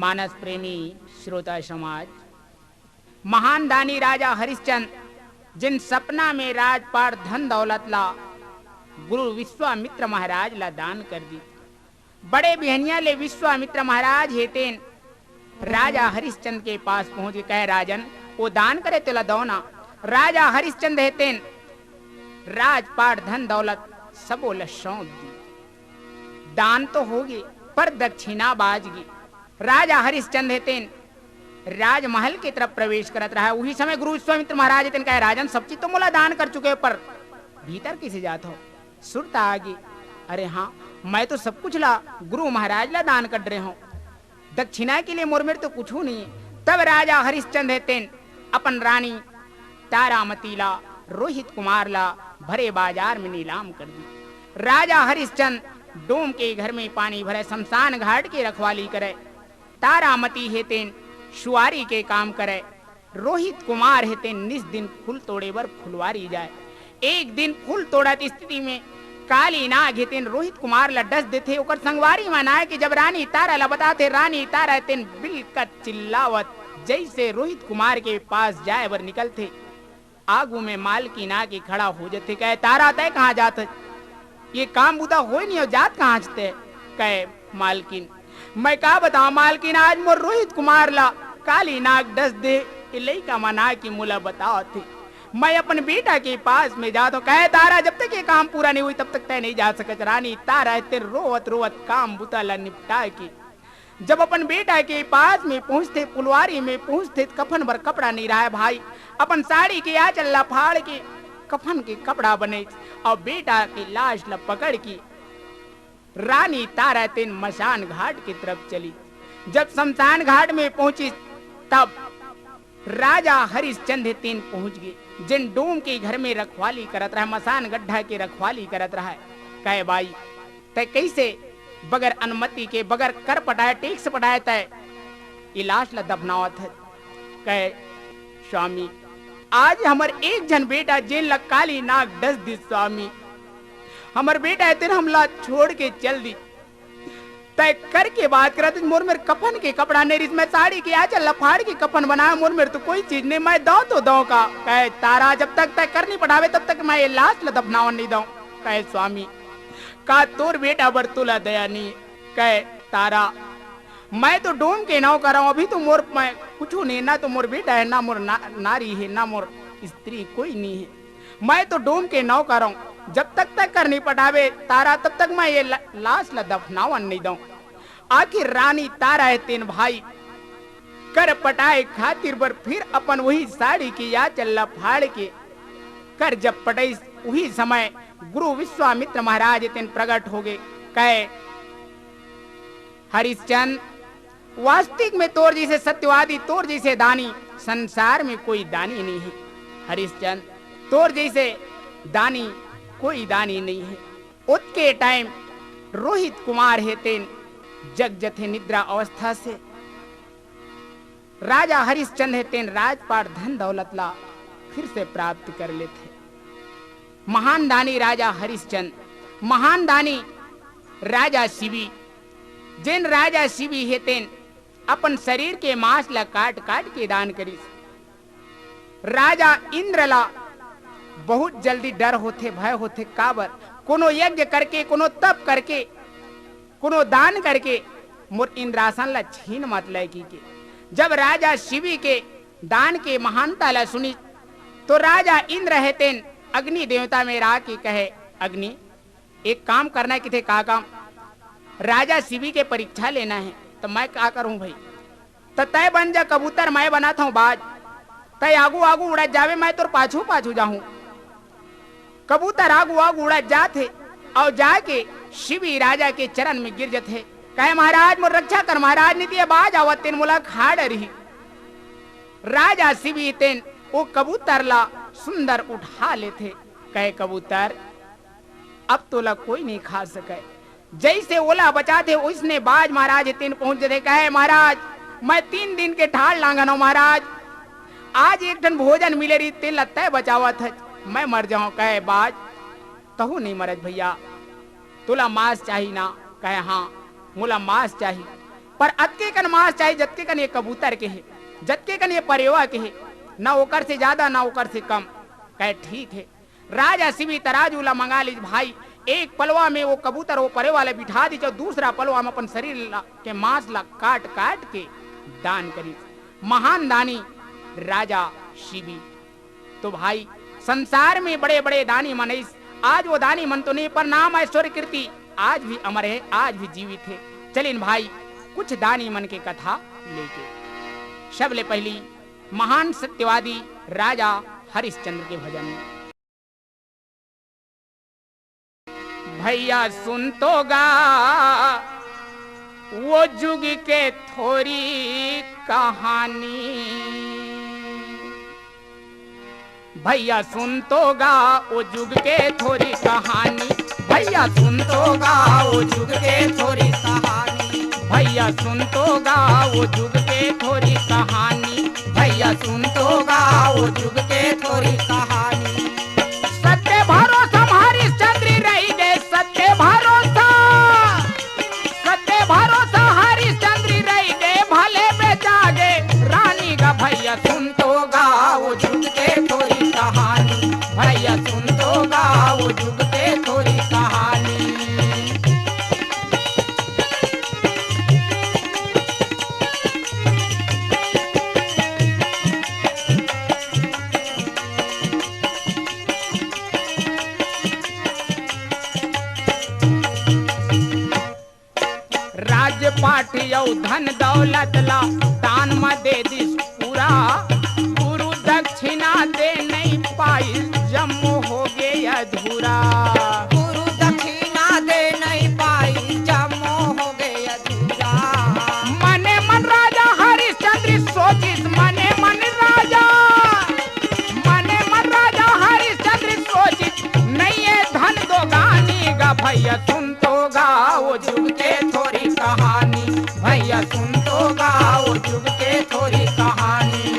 मानस प्रेमी श्रोता समाज, महान दानी राजा हरिश्चंद्र जिन सपना में राजपाट धन दौलत ला गुरु विश्वामित्र महाराज ला दान कर दी। बड़े बिहनिया ले विश्वामित्र महाराज हेतेन राजा हरिश्चंद्र के पास पहुंच के कहे राजन वो दान करे तेला दौना। राजा हरिश्चंद्र हेतेन राजपाट धन दौलत सबो ला सौंप दी। दान तो होगी पर दक्षिणा बाजगी। राजा हरिश्चंद्र हेतेन राजमहल की तरफ प्रवेश करत रहा। उही समय गुरु विश्वामित्र महाराज हेतेन कहे राजन सब चीज तो मोला दान कर चुके पर भीतर किसे जात हो? सुरता आगे अरे हाँ मैं तो सब कुछ ला गुरु महाराज ला दान कर रहे हूँ, दक्षिणा के लिए मोर मेरे तो कुछ नहीं है। तब राजा हरिश्चंद्र हेतेन अपन रानी तारामती ला रोहित कुमार ला भरे बाजार में नीलाम कर दी। राजा हरिश्चंद्र डोम के घर में पानी भरे, शमशान घाट की रखवाली करे, तारामती हेतेन शुआरी के काम करे, रोहित कुमार हेतेन निस दिन फूल तोड़े बर फुलवारी जाए। एक दिन फूल तोड़त स्थिति में काली नाग हेतेन रोहित कुमार ला डस देते। ओकर संगवारी मनाए कि जब रानी तारा ला बताते रानी तारा हेतेन बिलकत चिल्लावत जैसे रोहित कुमार के पास जाए बर निकलते। आगू में मालकी नाग खड़ा हो जाते, कहे तारा तय कहाँ जात? ये काम बुदा हो नहीं हो जात कहाँ चते? कहे मालकिन मैं का बताऊं मालकिन आज मोर रोहित कुमार ला काली नाग डस दे इलई का मना की मुला बताओ थे। मैं अपन बेटा के पास में जाता हूँ। कहे तारा जब तक ये काम पूरा नहीं हुई तब तक तय नहीं जा सकत। रानी तारा तेरे रोवत रोवत काम बुता ला निपटा के जब अपन बेटा के पास में पहुंचते, फुलवारी में पहुंचते, कफन भर कपड़ा नहीं रहा है भाई। अपन साड़ी के आंचल ला फाड़ के कफन के कपड़ा बने और बेटा की लाश ला पकड़ की रानी तारा तेन मशान घाट की तरफ चली। जब शमशान घाट में पहुंची तब राजा हरिश्चंद्र तेन पहुंच गए जिन डोम के घर में रखवाली करत रहा, मसान गड्ढा के रखवाली करत रहा। कहे भाई तय कैसे बगैर अनुमति के बगैर कर पटाए टैक्स पटाए तय इलाज ला दफनावत है? कहे स्वामी आज हमर एक जन बेटा जेल ला काली नाग डस दी। स्वामी हमर बेटा है तेरे हमला छोड़ के चल दी। तय कर के बात करत मोर मेरे कफन के कपड़ा नहीं मैं साड़ी के आंचल लफाड़ के कफन बनाया मोर मेरे तो कोई चीज नहीं मैं दो तो दो का। कहे तारा जब तक तय कर नहीं पढ़ावे तब तक मैं ये लाश ला दफनावन नहीं दऊं। कहे स्वामी का तोर बेटा बर तुला दया नहीं? कहे तारा मैं तो डोम के नाव कर रहा हूँ अभी तो मोर मैं कुछ नहीं, ना तो मोर बेटा है ना मोर नारी है ना मोर स्त्री कोई नहीं है। मैं तो डोम के नाव कर रहा हूँ जब तक तक कर नहीं पटावे तारा तब तक मैं ये लाश ला दफनावन नहीं दूं। आखिर रानी तारा है तेन भाई कर पटाए खातिर बर फिर अपन वही साड़ी की या चल्ला फाड़ के कर जब पटाई वही समय गुरु विश्वामित्र महाराज तेन प्रकट हो गए। कहे हरिश्चंद्र वास्तविक में तोर जैसे सत्यवादी तोर जैसे दानी संसार में कोई दानी नहीं है। हरिश्चंद्र तोर जैसे दानी कोई दानी नहीं है। उतके टाइम रोहित कुमार हेतेन जग जथे निद्रा अवस्था से राजा हरिश्चंद्र हेतेन राजपाट धन दौलत ला फिर से प्राप्त कर लेते। महान दानी राजा हरिश्चंद्र, महान दानी राजा शिवी जिन राजा शिवी हेतेन अपन शरीर के मांस ला काट काट के दान करी। राजा इंद्र ला बहुत जल्दी डर होते भय होते काबर कोनो यज्ञ करके कोनो तप करके कोनो दान करके मोर इंद्रासन ला छीन मत लगी के। जब राजा शिवी के दान के महानता ला सुनी तो राजा इंद्र हेतेन अग्नि देवता में रहा के कहे अग्नि एक काम करना है कि थे का काम? राजा शिवी के परीक्षा लेना है। तो मैं क्या करूं भाई? तो तय बन जा कबूतर मैं बनाता हूं बाज, तय आगू आगू उड़ा जावे मैं तो पाछू पाछू जाऊं। कबूतर आगू आगू उड़ा जाते और जाके शिवी राजा के चरण में गिर जाते। कहे महाराज मोर रक्षा कर महाराज नहीं दिया बाज आवत तेन मुला खाड़ रही। राजा शिवी तेन वो कबूतर ला सुंदर उठा लेते। कहे कबूतर अब तो ला कोई नहीं खा सके। जैसे ओला बचाते उसने बाज महाराज तेन पहुंच जाते। कहे महाराज मैं 3 दिन के ठाड़ लांगन हूं महाराज, आज एक टन भोजन मिले रही तेल लत्ता बचावत है मैं मर जाऊं। कहे बाज कहू नहीं मरज भैया तुला मांस चाहिए ना? कहे हाँ मुला मांस चाहिए पर अतके कन मांस चाहे जतके कन ये कबूतर के है, जतके कन ये परेवा के है, ना ओकर से ज्यादा ना ओकर से कम। कहे ठीक है। राजा शिवी तराजू ला मंगा लीज भाई, एक पलवा में वो कबूतर वो परे वाले बिठा दी, दूसरा पलवा में अपन शरीर के मांस ला काट काट के दान करी। महान दानी राजा शिवी। तो भाई संसार में बड़े बड़े दानी मन, आज वो दानी मन तो नहीं पर नाम ऐश्वर्य कीर्ति आज भी अमर है, आज भी जीवित है। चलिए भाई कुछ दानी मन के कथा लेके। सबले पहली महान सत्यवादी राजा हरिश्चंद्र के भजन। भैया सुन तो गा वो जुग के थोड़ी कहानी, भैया सुन तो गा वो जुग के थोड़ी कहानी, भैया सुन तो गा वो जुग के थोड़ी कहानी, भैया सुन तो गा वो जुग के थोड़ी कहानी, भैया सुन तो गा वो जुग के थोड़ी कहानी। सत्य भरोसा हरिश्चंद्र रही गए, सत्य भरोसा हरिश्चंद्र रही गए, भले बेचा गए रानी का। भैया सुन तो गा वो जुग के थोड़ी कहानी, भैया सुन तो गा वो जुग के थोड़ी कहानी। राजपाट यौ धन दौलत ला दान में दे दिस पूरा, गुरु दक्षिणा दे नहीं पाई जम्मू हो गए अधूरा, गुरु दक्षिणा दे नहीं पाई जम्मू हो गए अधूरा। मने मन राजा हरिश्चंद्र सोचित, मने मन राजा हरिश्चंद्र सोचित, नहीं है धन दो गानी गा। भैया सुन तो गा वो जुग के थोड़ी कहानी, भैया सुन तो गा वो जुग के थोड़ी कहानी।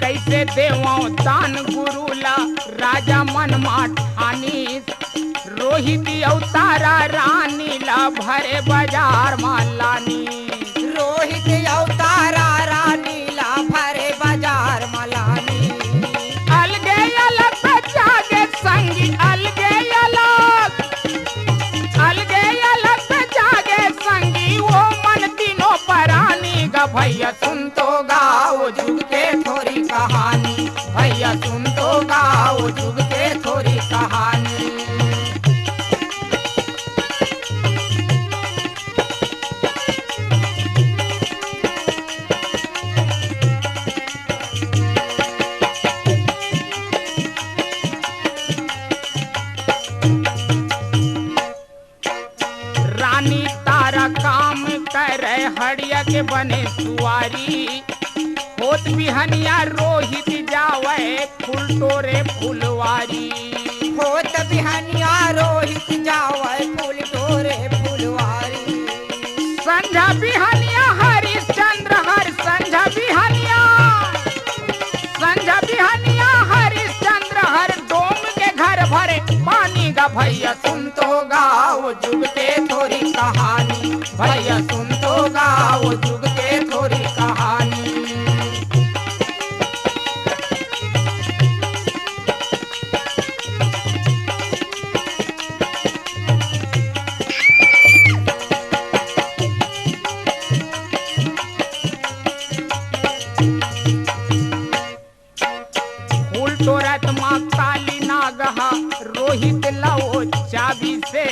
कैसे देवों दान गुरुला राजा मन माठानी, रोहित अवतारा रानी ला भरे बाजार मालानी, रोहित अवतारा रानी ला भरे बाजार मलानी। अलगे अलग जागे संगी, अलगे अलग जागे संगी, वो मन तीनों परानी गा। भैया सुन तो गा वो जुग के थोड़ी कहानी, भैया सुन तो गा वो जुग के थोड़ी कहानी। रानी तारा काम करे हड़िया के बने सुवारी, होत बिहनिया रोहित जावे फूल टोरे फुलवारी, होत बिहनिया रोहित जावे फूल टोरे फुलवारी। संझा बिहनिया हरिश्चंद्र हर संझा बिहनिया हरिश्चंद्र हर डोम के घर भरे पानी गा। भैया सुन तो गा वो जुग के थोड़ी कहानी, भैया सुन तो गा वो जुग के थोड़ी कहानी। काली नागहा रोहित लाओ चाबी से,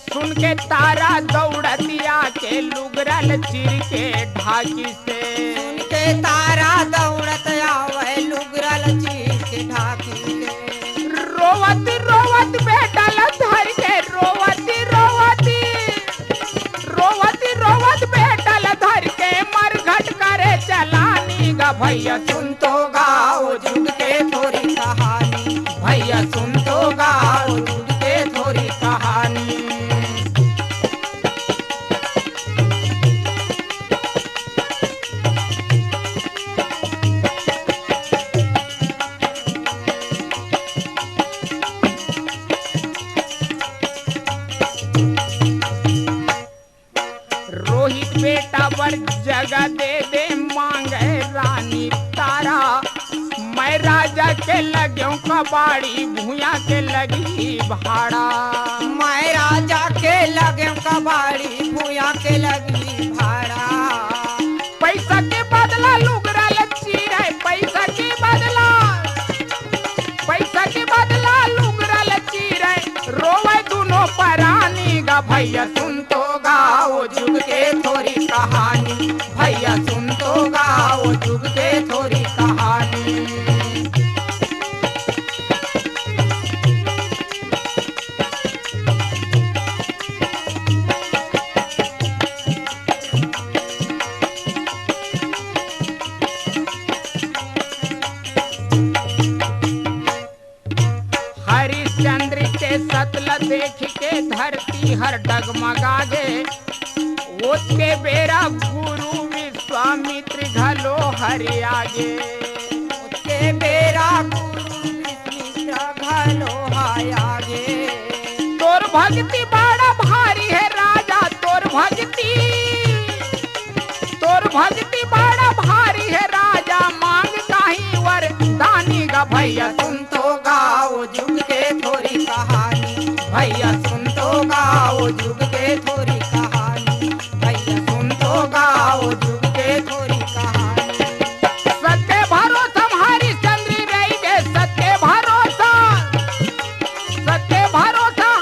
सुन के तारा दौड़तिया के लुगरल चिर के ढाकी से, सुन के तारा दौड़त आवे लुगरल चीर के ढाकी से। रोवती रोवत बेटल धर के रोवती रोवत बेटल धर के मरघट करे चलानी गा। भैया सुन तो गाओ जुग के थोड़ी कहानी, भैया सुन तो गाओ जुग के थोड़ी कहानी। राजा के लग्यों कबाड़ी भूया के लगी भाड़ा। मैं राजा के लगे कबाड़ी भूया के लगी भाड़ा। पैसा के बदला लुगरा लच्ची रहे पैसा के बदला लुगरा लच्ची रहे रोवे दोनों परानी गा। भैया सुन तो गाओ जुग के थोड़ी कहानी, भैया सुन तो गाओ जुग के थोड़ी कहानी। हरिश्चंद्र के सतल देख के धरती हर डगमगागे। उसके बेरा गुरु विश्वामित्र घलो हरि आगे। उसके बेरा गुरु विश्वामित्र घलो हाय आगे। तोर भक्ति बड़ा भारी है राजा तोर भक्ति बड़ा भारी है राजा मांग काही वरदानी गा। भैया सुन तो गाओ जुग के थोड़ी कहानी, भैया सुन तो गाओ जुग के थोड़ी कहानी, भैया सुन तो गाओ जुग के थोड़ी कहानी। सत्य भरोसा हरिश्चंद्र रही गे सत्य भरोसा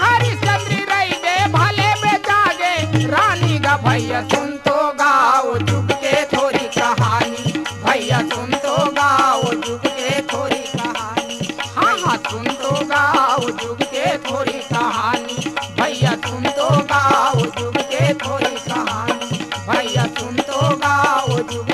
हरिश्चंद्र रही गे भले में जागे रानी गा। भैया सुन तो गाओ जुग के थोड़ी कहानी, भैया सुन तो गाओ जुग के थोड़ी कहानी। हाँ हाँ सुन तो गाओ जुग के थोड़ी कहानी, भैया सुन तो गाओ जुग के थोड़ी कहानी, भैया सुन तो गाओ जुग